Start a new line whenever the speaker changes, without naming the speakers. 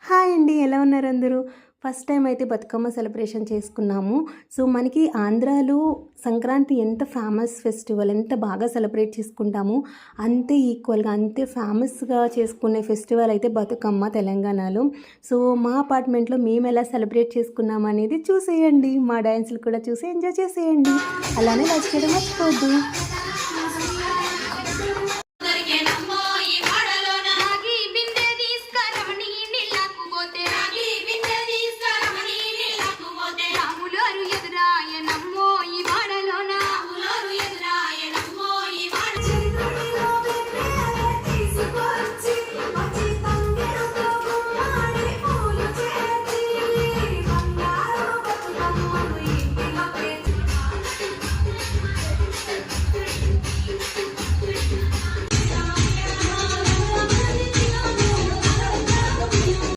Hi అండి. ఎలా ఉన్నారు అందరూ? ఫస్ట్ టైం అయితే బతుకమ్మ సెలబ్రేషన్ చేసుకున్నాము. సో, మనకి ఆంధ్రాలో సంక్రాంతి ఎంత ఫేమస్ ఫెస్టివల్, ఎంత బాగా సెలబ్రేట్ చేసుకుంటామో, అంతే ఈక్వల్‌గా, అంతే ఫేమస్‌గా చేసుకునే ఫెస్టివల్ అయితే బతుకమ్మ తెలంగాణలో. సో, మా అపార్ట్మెంట్‌లో మేమెలా సెలబ్రేట్ చేసుకున్నామనేది చూసేయండి. మా డాన్సులు కూడా చూసి ఎంజాయ్ చేసేయండి. అలానే లైక్ చేయడం మర్చిపోవద్దు.